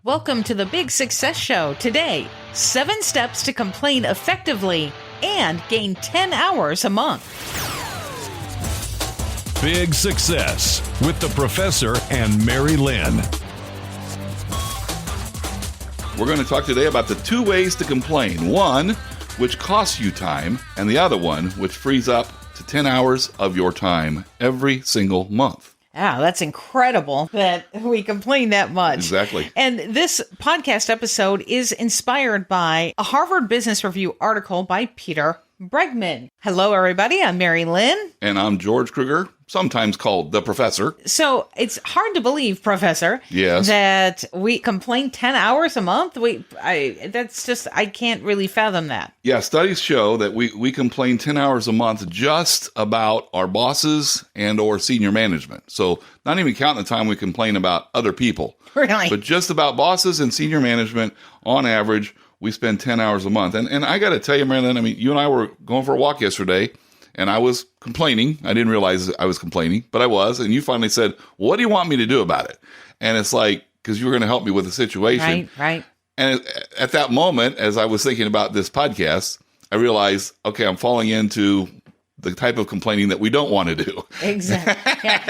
Welcome to the BIGG Success Show. Today, 7 steps to complain effectively and gain 10 hours a month. BIGG Success with the Professor and Mary Lynn. We're going to talk today about the 2 ways to complain. One, which costs you time, and the other one, which frees up to 10 hours of your time every single month. Wow, that's incredible that we complain that much. Exactly. And this podcast episode is inspired by a Harvard Business Review article by Peter Bregman. Hello, everybody. I'm Mary Lynn. And I'm George Kruger, sometimes called the Professor. So it's hard to believe, Professor, Yes. that we complain 10 hours a month. I can't really fathom that. Yeah, studies show that we complain 10 hours a month just about our bosses and or senior management. So not even counting the time we complain about other people. Really? But just about bosses and senior management, on average, we spend 10 hours a month. And I got to tell you, Marilyn, I mean, you and I were going for a walk yesterday, and I was complaining. I didn't realize I was complaining, but I was. And you finally said, what do you want me to do about it? And it's like, because you were going to help me with the situation. Right. And at that moment, as I was thinking about this podcast, I realized, okay, I'm falling into the type of complaining that we don't want to do. Exactly.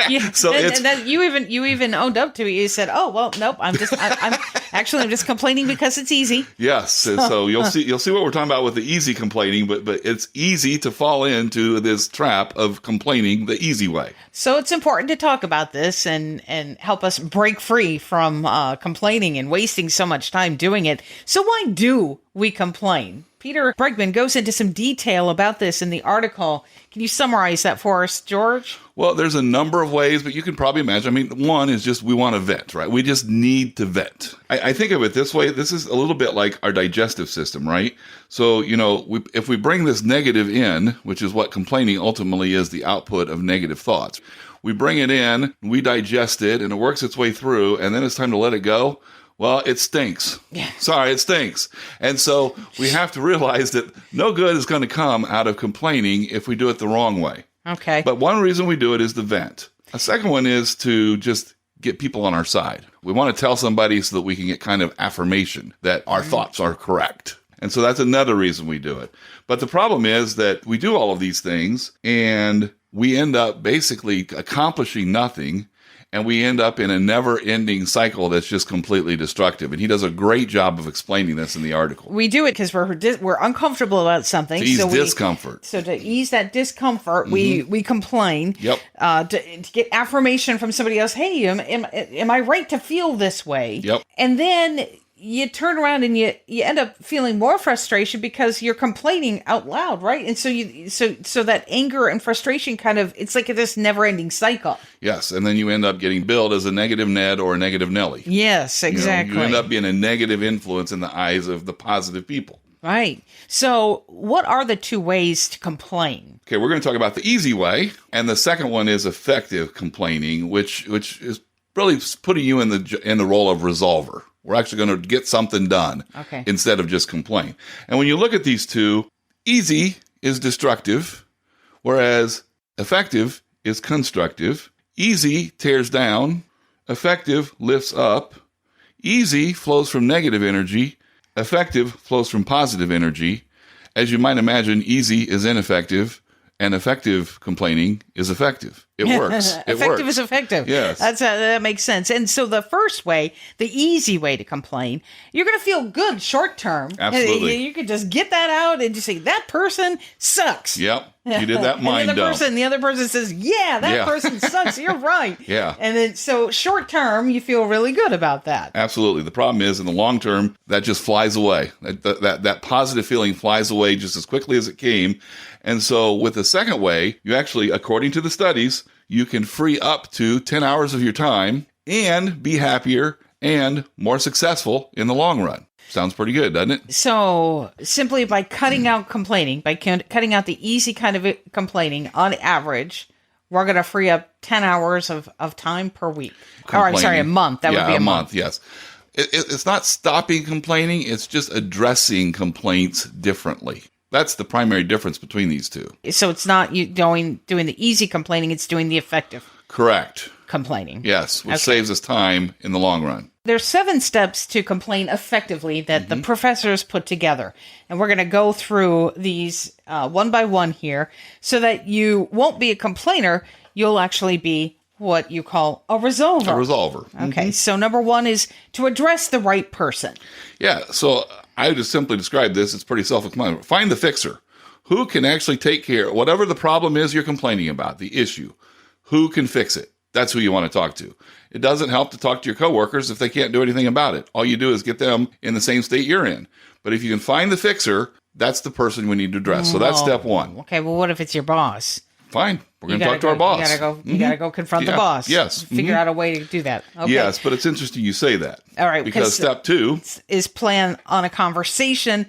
Yeah. So you even owned up to it. You said, "Oh well, nope. I'm just complaining because it's easy." Yes. So you'll see what we're talking about with the easy complaining, but it's easy to fall into this trap of complaining the easy way. So it's important to talk about this and help us break free from complaining and wasting so much time doing it. So why do we complain? Peter Bregman goes into some detail about this in the article. Can you summarize that for us, George? Well, there's a number of ways, but you can probably imagine. I mean, one is just we want to vent, right? We just need to vent. I think of it this way. This is a little bit like our digestive system, right? So, if we bring this negative in, which is what complaining ultimately is, the output of negative thoughts, we bring it in, we digest it, and it works its way through, and then it's time to let it go. Well, it stinks. Yeah. Sorry, it stinks. And so we have to realize that no good is going to come out of complaining if we do it the wrong way. Okay. But one reason we do it is the vent. A second one is to just get people on our side. We want to tell somebody so that we can get kind of affirmation that our thoughts are correct. And so that's another reason we do it. But the problem is that we do all of these things and we end up basically accomplishing nothing. And we end up in a never-ending cycle that's just completely destructive. And he does a great job of explaining this in the article. We do it because we're uncomfortable about something. To ease discomfort. So to ease that discomfort, we complain. Yep. To get affirmation from somebody else. Hey, am I right to feel this way? Yep. And then you turn around and you end up feeling more frustration because you're complaining out loud, right? And so that anger and frustration it's like this never-ending cycle. Yes, and then you end up getting billed as a negative Ned or a negative Nelly. Yes, exactly. You end up being a negative influence in the eyes of the positive people. Right. So what are the 2 ways to complain? Okay, we're going to talk about the easy way, and the second one is effective complaining, which is really putting you in the role of resolver. We're actually going to get something done instead of just complain. And when you look at these 2, easy is destructive, whereas effective is constructive. Easy tears down, effective lifts up. Easy flows from negative energy, effective flows from positive energy. As you might imagine, easy is ineffective, and effective complaining is effective. It works. Effective is effective. Yes. That makes sense. And so the first way, the easy way to complain, you're going to feel good short term. Absolutely. You could just get that out and just say, that person sucks. Yep. You did that mind dump. The other person says, that person sucks. You're right. Yeah. And then so short term, you feel really good about that. Absolutely. The problem is in the long term, that just flies away. That positive feeling flies away just as quickly as it came. And so with the second way, you actually, according to the studies, you can free up to 10 hours of your time and be happier and more successful in the long run. Sounds pretty good, doesn't it? So simply by cutting out complaining, by cutting out the easy kind of complaining, on average, we're going to free up 10 hours of time per week. Or I'm sorry, a month. That would be a month. Yes. It's not stopping complaining. It's just addressing complaints differently. That's the primary difference between these 2. So it's not you doing the easy complaining, it's doing the effective. Correct. complaining. Yes, which saves us time in the long run. There's 7 steps to complain effectively that the professors put together. And we're going to go through these one by one here so that you won't be a complainer. You'll actually be what you call a resolver. A resolver. Okay, so number 1 is to address the right person. Yeah, so I just simply describe this. It's pretty self-explanatory. Find the fixer. Who can actually take care, whatever the problem is you're complaining about, the issue, who can fix it? That's who you want to talk to. It doesn't help to talk to your coworkers if they can't do anything about it. All you do is get them in the same state you're in. But if you can find the fixer, that's the person we need to address. So that's step 1. Okay, well, what if it's your boss? Fine. We're going to talk to our boss. You got to go confront the boss. Yes. Figure out a way to do that. Okay. Yes, but it's interesting you say that. All right. Because step 2 is plan on a conversation,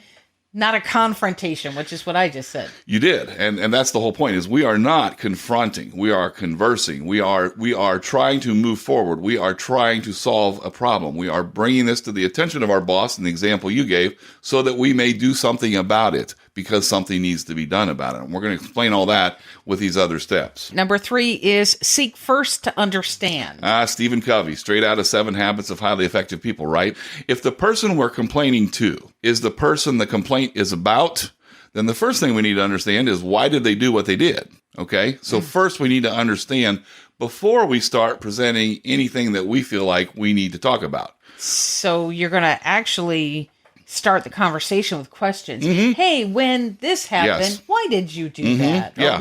not a confrontation, which is what I just said. You did. And that's the whole point is we are not confronting. We are conversing. We are trying to move forward. We are trying to solve a problem. We are bringing this to the attention of our boss in the example you gave so that we may do something about it because something needs to be done about it. And we're going to explain all that with these other steps. Number 3 is seek first to understand. Stephen Covey, straight out of 7 Habits of Highly Effective People, right? If the person we're complaining to is the person the complaint is about, then the first thing we need to understand is why did they do what they did? Okay? So first we need to understand before we start presenting anything that we feel like we need to talk about. So you're going to actually start the conversation with questions. Hey, when this happened, why did you do that? Or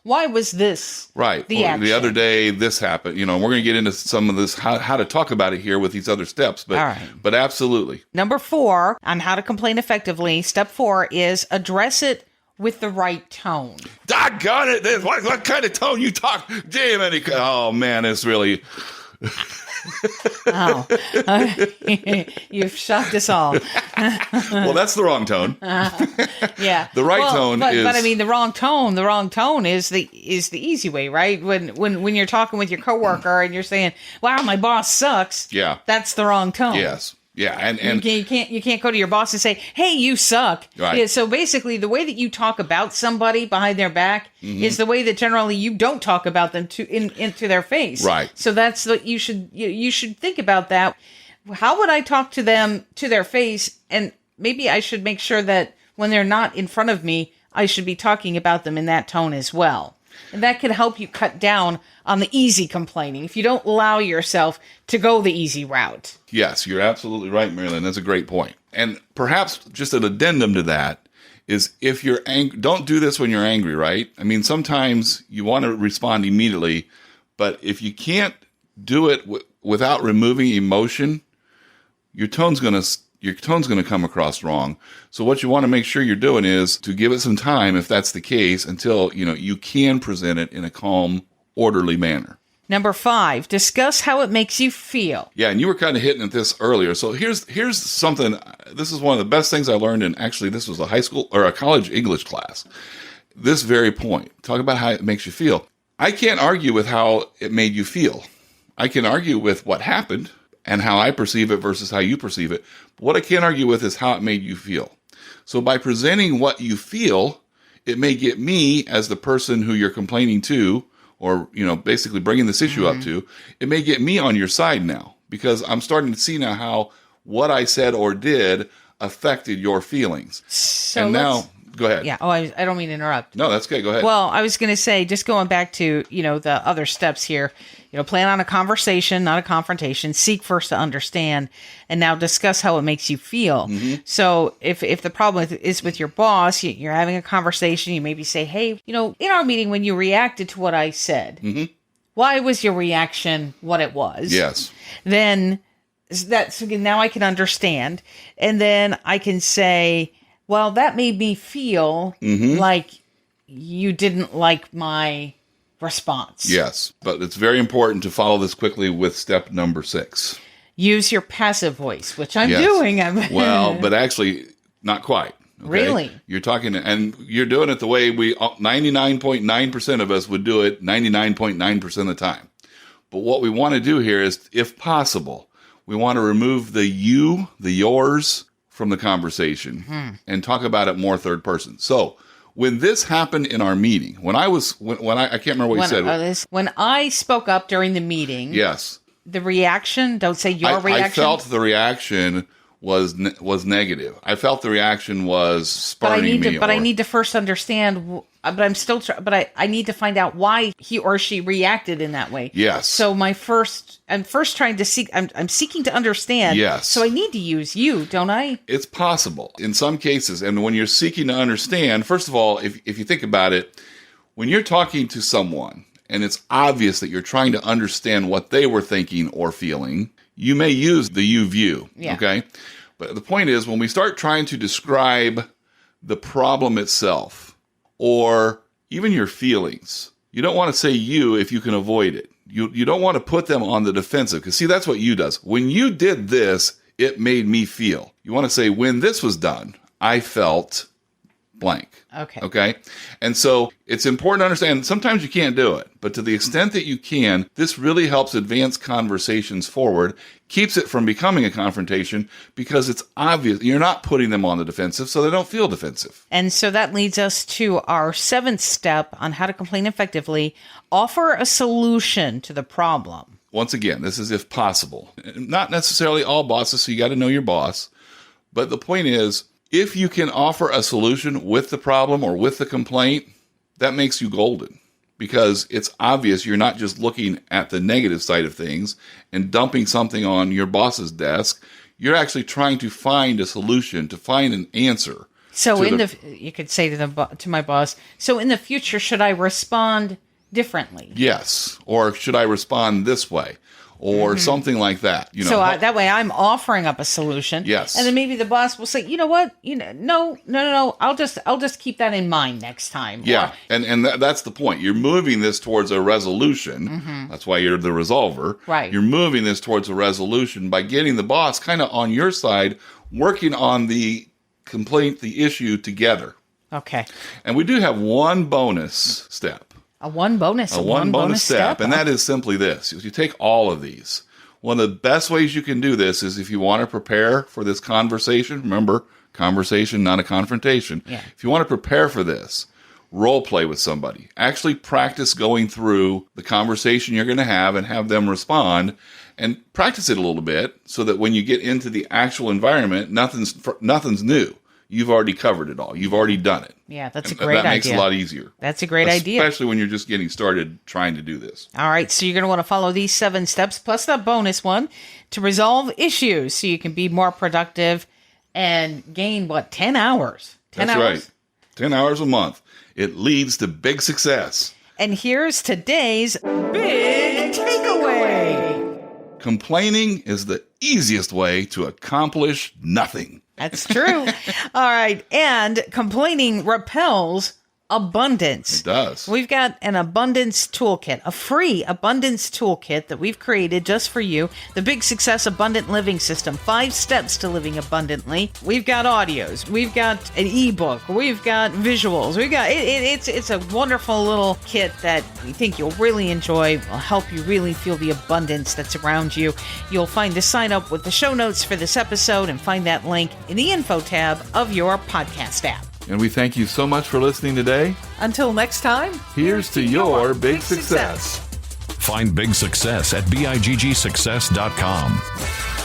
why was this the action? The other day, this happened. We're going to get into some of this, how to talk about it here with these other steps. But absolutely. Number 4 on how to complain effectively, step 4 is address it with the right tone. Doggone it. What kind of tone you talk? Damn it. Oh, man, it's really... You've shocked us all. Well, that's the wrong tone. Yeah, the right tone is. But I mean, the wrong tone is the easy way, right? When you're talking with your coworker and you're saying, "Wow, my boss sucks." Yeah, that's the wrong tone. Yes. Yeah, and you can't go to your boss and say, "Hey, you suck." Right. Yeah, so basically, the way that you talk about somebody behind their back is the way that generally you don't talk about them into their face. Right. So that's what you should think about that. How would I talk to them to their face? And maybe I should make sure that when they're not in front of me, I should be talking about them in that tone as well. And that could help you cut down on the easy complaining if you don't allow yourself to go the easy route. Yes, you're absolutely right, Marilyn. That's a great point. And perhaps just an addendum to that is if you're angry, don't do this when you're angry, right? I mean, sometimes you want to respond immediately, but if you can't do it without removing emotion, your tone's going to come across wrong. So what you want to make sure you're doing is to give it some time, if that's the case, until you can present it in a calm, orderly manner. Number 5, discuss how it makes you feel. Yeah, and you were kind of hitting at this earlier. So here's something. This is one of the best things I learned, and actually this was a high school or a college English class. This very point. Talk about how it makes you feel. I can't argue with how it made you feel. I can argue with what happened and how I perceive it versus how you perceive it. But what I can't argue with is how it made you feel. So by presenting what you feel, it may get me as the person who you're complaining to, or, basically bringing this issue up to, it may get me on your side now because I'm starting to see now how what I said or did affected your feelings. So and now, go ahead. Yeah. Oh, I don't mean to interrupt. No, that's okay. Go ahead. Well, I was going to say, just going back to, the other steps here, plan on a conversation, not a confrontation, seek first to understand, and now discuss how it makes you feel. So if the problem is with your boss, you're having a conversation, you maybe say, hey, in our meeting when you reacted to what I said, why was your reaction what it was? Yes. Then now I can understand. And then I can say, well, that made me feel like you didn't like my response. Yes, but it's very important to follow this quickly with step number 6. Use your passive voice, which I'm doing. Well, but actually not quite. Okay? Really? You're talking, and you're doing it the way 99.9% of us would do it 99.9% of the time. But what we want to do here is, if possible, we want to remove the you, the yours from the conversation and talk about it more third person. So when this happened in our meeting, when I can't remember what you said. When I spoke up during the meeting. Yes. The reaction, don't say your reaction. I felt the reaction was negative. I felt the reaction was spurning me. But I need to first understand. But I'm still. But I need to find out why he or she reacted in that way. Yes. So I'm first trying to seek. I'm seeking to understand. Yes. So I need to use you, don't I? It's possible in some cases, and when you're seeking to understand, first of all, if you think about it, when you're talking to someone and it's obvious that you're trying to understand what they were thinking or feeling, you may use the you view. Yeah. Okay. But the point is, when we start trying to describe the problem itself or even your feelings, you don't want to say you if you can avoid it. You don't want to put them on the defensive, because see, that's what you does. When you did this, it made me feel. You want to say, when this was done, I felt blank. Okay. And so it's important to understand sometimes you can't do it, but to the extent that you can, this really helps advance conversations forward, keeps it from becoming a confrontation because it's obvious you're not putting them on the defensive so they don't feel defensive. And so that leads us to our 7th step on how to complain effectively. Offer a solution to the problem. Once again, this is if possible. Not necessarily all bosses, so you got to know your boss. But the point is, if you can offer a solution with the problem or with the complaint, that makes you golden, because it's obvious you're not just looking at the negative side of things and dumping something on your boss's desk. You're actually trying to find a solution, to find an answer. So you could say to my boss, so in the future, should I respond differently? Yes. Or should I respond this way? Or something like that. You know, so that way I'm offering up a solution. Yes. And then maybe the boss will say, you know what? No. I'll just keep that in mind next time. Yeah. And that's the point. You're moving this towards a resolution. Mm-hmm. That's why you're the resolver. Right. You're moving this towards a resolution by getting the boss kind of on your side, working on the complaint, the issue together. Okay. And we do have one bonus step. A one bonus step. And that is simply this. You take all of these. One of the best ways you can do this is if you want to prepare for this conversation. Remember, conversation, not a confrontation. Yeah. If you want to prepare for this, role play with somebody. Actually practice going through the conversation you're going to have and have them respond, and practice it a little bit so that when you get into the actual environment, nothing's new. You've already covered it all. You've already done it. Yeah, that's a great idea. That makes it a lot easier. That's a great idea. Especially when you're just getting started trying to do this. All right, so you're going to want to follow these 7 steps, plus that bonus one, to resolve issues so you can be more productive and gain, 10 hours? 10 That's hours? Right. 10 hours a month. It leads to big success. And here's today's big takeaway. Complaining is the easiest way to accomplish nothing. That's true. All right. And complaining repels abundance. It does. We've got an abundance toolkit, a free abundance toolkit that we've created just for you. The Big Success Abundant Living System, 5 steps to living abundantly. We've got audios. We've got an ebook. We've got visuals. We've got it's a wonderful little kit that we think you'll really enjoy. Will help you really feel the abundance that's around you. You'll find the sign up with the show notes for this episode and find that link in the info tab of your podcast app. And we thank you so much for listening today. Until next time, here's to your big success. Find Big Success at biggsuccess.com.